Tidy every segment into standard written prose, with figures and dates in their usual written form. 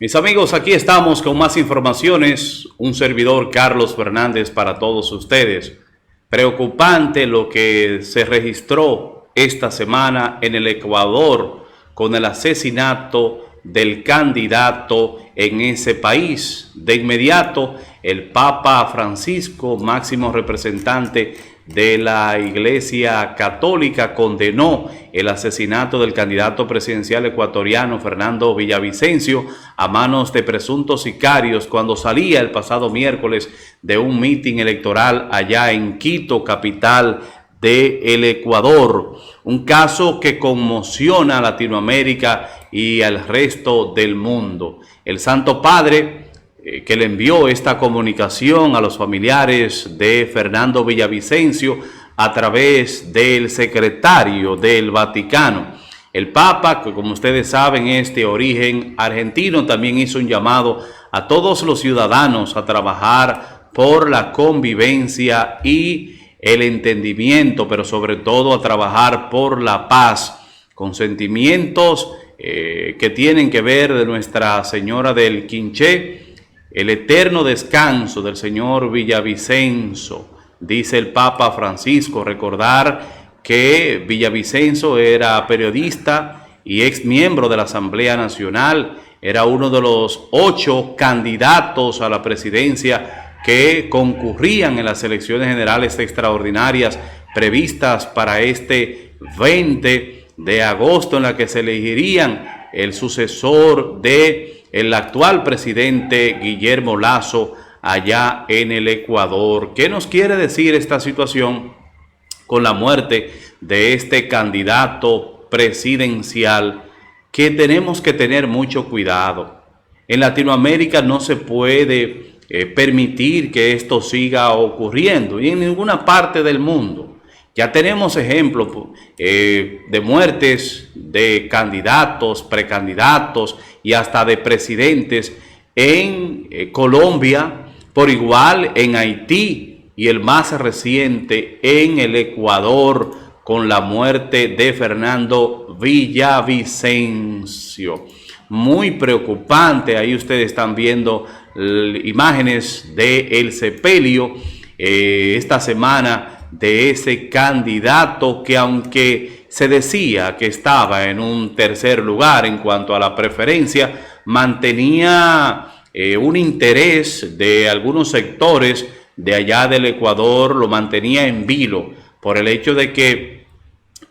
Mis amigos, aquí estamos con más informaciones. Un servidor, Carlos Fernández, para todos ustedes. Preocupante lo que se registró esta semana en el Ecuador con el asesinato del candidato en ese país. De inmediato, el Papa Francisco, máximo representante de la Iglesia Católica, condenó el asesinato del candidato presidencial ecuatoriano Fernando Villavicencio a manos de presuntos sicarios cuando salía el pasado miércoles de un mitin electoral allá en Quito, capital del Ecuador. Un caso que conmociona a Latinoamérica y al resto del mundo. El Santo Padre, que le envió esta comunicación a los familiares de Fernando Villavicencio a través del secretario del Vaticano. El Papa, que como ustedes saben es de origen argentino, también hizo un llamado a todos los ciudadanos a trabajar por la convivencia y el entendimiento, pero sobre todo a trabajar por la paz, con sentimientos que tienen que ver de Nuestra Señora del Quinché, el eterno descanso del señor Villavicencio. Dice el Papa Francisco, recordar que Villavicencio era periodista y ex miembro de la Asamblea Nacional, era uno de los 8 candidatos a la presidencia que concurrían en las elecciones generales extraordinarias previstas para este 20 de agosto, en la que se elegirían el sucesor de el actual presidente Guillermo Lasso allá en el Ecuador. ¿Qué nos quiere decir esta situación con la muerte de este candidato presidencial? Que tenemos que tener mucho cuidado. En Latinoamérica no se puede permitir que esto siga ocurriendo, y en ninguna parte del mundo. Ya tenemos ejemplos de muertes de candidatos, precandidatos y hasta de presidentes en Colombia, por igual en Haití y el más reciente en el Ecuador con la muerte de Fernando Villavicencio. Muy preocupante, ahí ustedes están viendo imágenes del sepelio esta semana de ese candidato que, aunque se decía que estaba en un tercer lugar en cuanto a la preferencia, mantenía un interés de algunos sectores de allá del Ecuador, lo mantenía en vilo por el hecho de que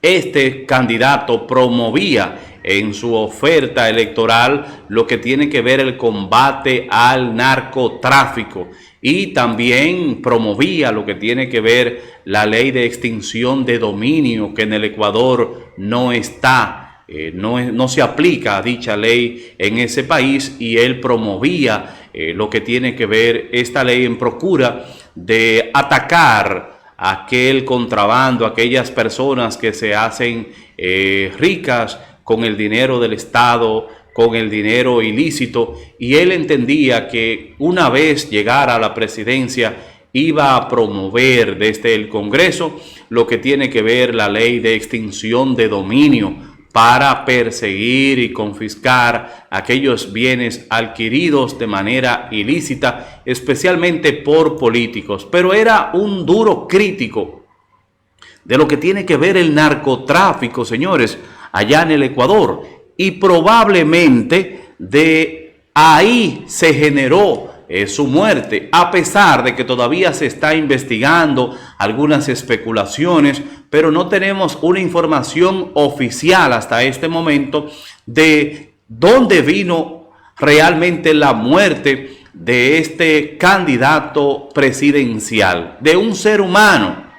este candidato promovía en su oferta electoral lo que tiene que ver el combate al narcotráfico, y también promovía lo que tiene que ver la ley de extinción de dominio, que en el Ecuador no está, no se aplica a dicha ley en ese país, y él promovía lo que tiene que ver esta ley en procura de atacar aquel contrabando, aquellas personas que se hacen ricas con el dinero del Estado, con el dinero ilícito, y él entendía que una vez llegara a la presidencia iba a promover desde el Congreso lo que tiene que ver la ley de extinción de dominio para perseguir y confiscar aquellos bienes adquiridos de manera ilícita, especialmente por políticos. Pero era un duro crítico de lo que tiene que ver el narcotráfico, señores, allá en el Ecuador, y probablemente de ahí se generó su muerte, a pesar de que todavía se está investigando algunas especulaciones, pero no tenemos una información oficial hasta este momento de dónde vino realmente la muerte de este candidato presidencial, de un ser humano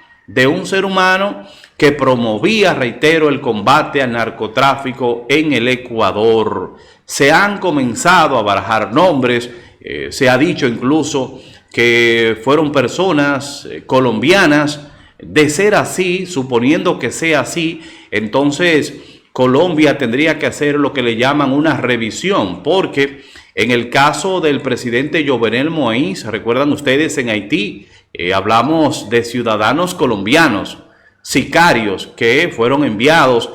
que promovía, reitero, el combate al narcotráfico en el Ecuador. Se han comenzado a barajar nombres, se ha dicho incluso que fueron personas colombianas. De ser así, suponiendo que sea así, entonces Colombia tendría que hacer lo que le llaman una revisión, porque en el caso del presidente Jovenel Moïse, recuerdan ustedes, en Haití, hablamos de ciudadanos colombianos, sicarios que fueron enviados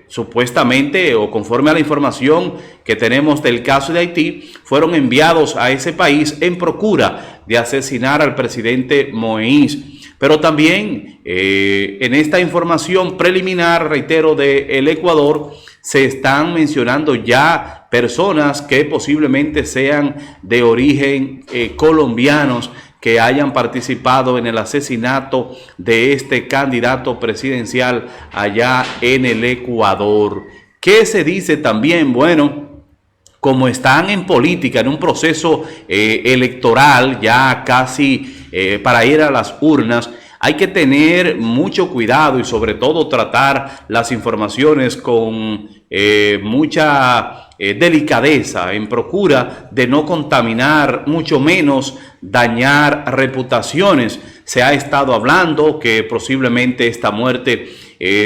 supuestamente o conforme a la información que tenemos del caso de Haití, fueron enviados a ese país en procura de asesinar al presidente Moïse. Pero también en esta información preliminar, reitero, del Ecuador, se están mencionando ya personas que posiblemente sean de origen colombianos, que hayan participado en el asesinato de este candidato presidencial allá en el Ecuador. ¿Qué se dice también? Bueno, como están en política, en un proceso electoral ya casi para ir a las urnas, hay que tener mucho cuidado y sobre todo tratar las informaciones con mucha delicadeza, en procura de no contaminar, mucho menos dañar reputaciones. Se ha estado hablando que posiblemente esta muerte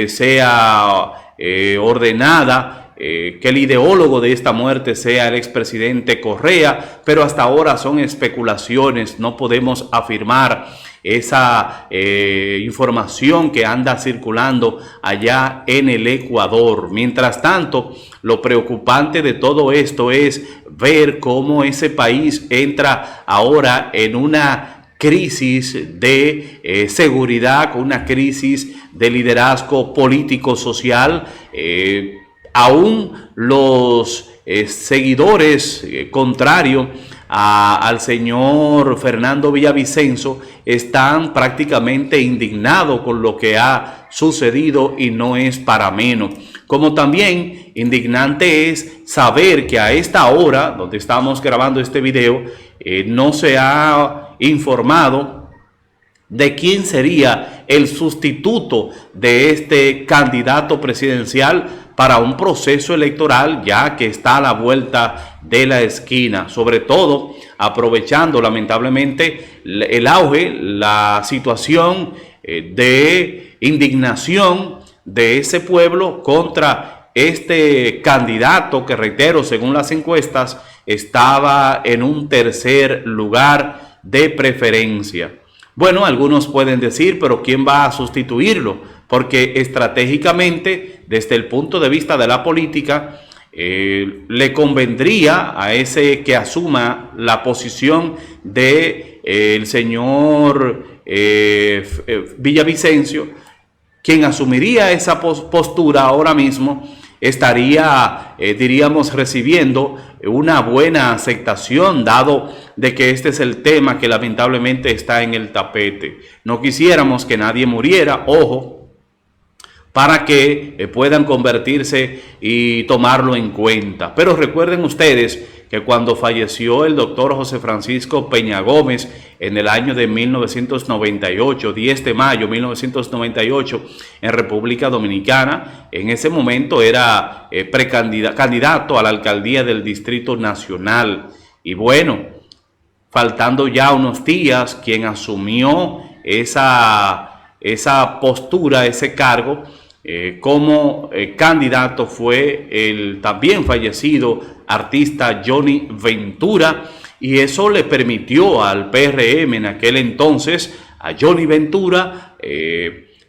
sea ordenada, que el ideólogo de esta muerte sea el expresidente Correa, pero hasta ahora son especulaciones, no podemos afirmar esa información que anda circulando allá en el Ecuador. Mientras tanto, lo preocupante de todo esto es ver cómo ese país entra ahora en una crisis de seguridad, con una crisis de liderazgo político-social. Aún los seguidores contrarios al señor Fernando Villavicencio están prácticamente indignados con lo que ha sucedido y no es para menos. Como también indignante es saber que a esta hora, donde estamos grabando este video, no se ha informado de quién sería el sustituto de este candidato presidencial para un proceso electoral ya que está a la vuelta de la esquina, sobre todo aprovechando lamentablemente el auge, la situación de indignación de ese pueblo contra este candidato que, reitero, según las encuestas, estaba en un tercer lugar de preferencia. Bueno, algunos pueden decir, pero ¿quién va a sustituirlo? Porque estratégicamente, desde el punto de vista de la política, le convendría a ese que asuma la posición de el señor Villavicencio, quien asumiría esa postura ahora mismo, estaría, diríamos, recibiendo una buena aceptación, dado de que este es el tema que lamentablemente está en el tapete. No quisiéramos que nadie muriera, ojo, para que puedan convertirse y tomarlo en cuenta. Pero recuerden ustedes que cuando falleció el doctor José Francisco Peña Gómez en el año de 1998, 10 de mayo de 1998, en República Dominicana, en ese momento era candidato a la alcaldía del Distrito Nacional. Y bueno, faltando ya unos días, quien asumió esa postura, ese cargo, como candidato fue el también fallecido artista Johnny Ventura, y eso le permitió al PRM en aquel entonces, a Johnny Ventura,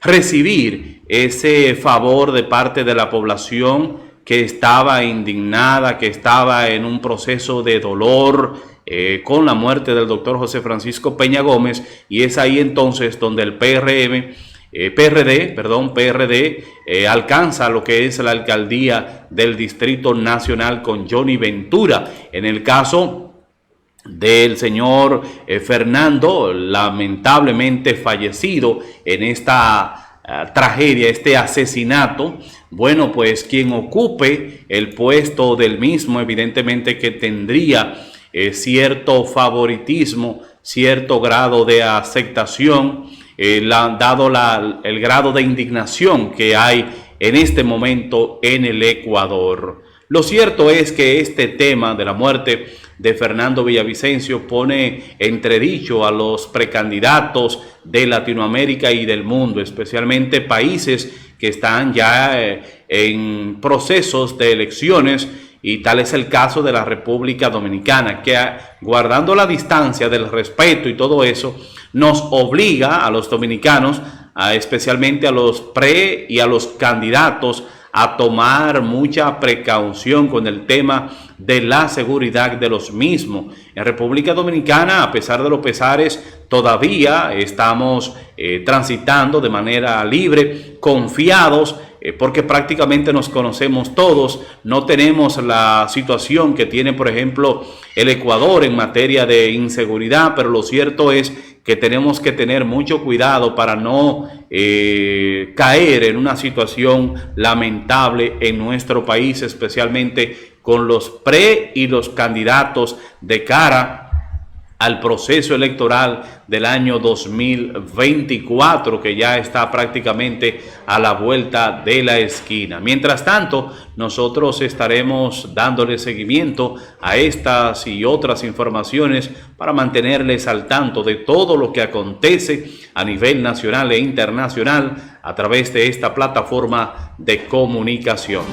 recibir ese favor de parte de la población que estaba indignada, que estaba en un proceso de dolor con la muerte del doctor José Francisco Peña Gómez, y es ahí entonces donde el PRD alcanza lo que es la alcaldía del Distrito Nacional con Johnny Ventura. En el caso del señor Fernando, lamentablemente fallecido en esta tragedia, este asesinato, bueno, pues quien ocupe el puesto del mismo, evidentemente que tendría cierto favoritismo, cierto grado de aceptación, dado el grado de indignación que hay en este momento en el Ecuador. Lo cierto es que este tema de la muerte de Fernando Villavicencio pone entredicho a los precandidatos de Latinoamérica y del mundo, especialmente países que están ya en procesos de elecciones, y tal es el caso de la República Dominicana, que guardando la distancia del respeto y todo eso, nos obliga a los dominicanos especialmente a los pre y a los candidatos, a tomar mucha precaución con el tema de la seguridad de los mismos. En República Dominicana, a pesar de los pesares, todavía estamos transitando de manera libre, confiados, porque prácticamente nos conocemos todos. No tenemos la situación que tiene, por ejemplo, el Ecuador en materia de inseguridad, pero lo cierto es que tenemos que tener mucho cuidado para no caer en una situación lamentable en nuestro país, especialmente con los pre y los candidatos de cara al proceso electoral del año 2024, que ya está prácticamente a la vuelta de la esquina. Mientras tanto, nosotros estaremos dándole seguimiento a estas y otras informaciones para mantenerles al tanto de todo lo que acontece a nivel nacional e internacional a través de esta plataforma de comunicación.